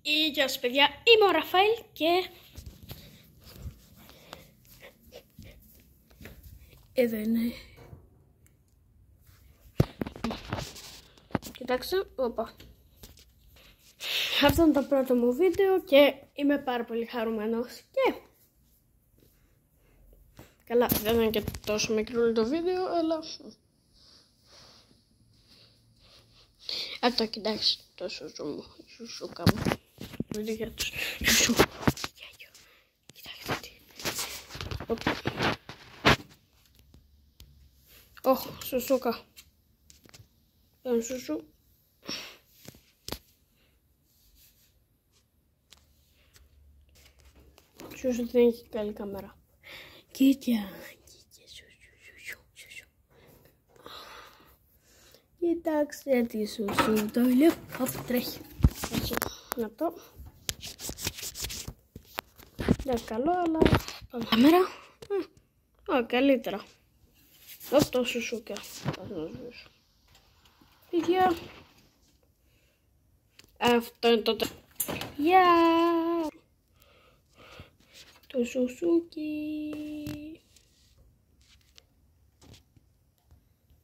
Γεια σας παιδιά, είμαι ο Ραφαήλ και εδώ είναι. Κοιτάξτε, όπα. Αυτό είναι το πρώτο μου βίντεο και είμαι πάρα πολύ χαρούμενος και καλά, δεν είναι και τόσο μικρό το βίντεο, αλλά το κοιτάξτε το σουζού μου, σουζούκα μου. Βίντεο για τους σουζού. Κοιτάξτε τι. Ωχ, σουζούκα. Ένα σουζού. Σουζού δεν έχει καλή κάμερα. Κοίτα. Κοιτάξτε τι σουσού, το ηλιο, τρέχει. Έτσι, να το. Δεν είναι καλό, αλλά πάμε κάμερα. Καλύτερα. Το σουσούκια. Παιδιά. Αυτό είναι το Γεια! Το σουσούκι.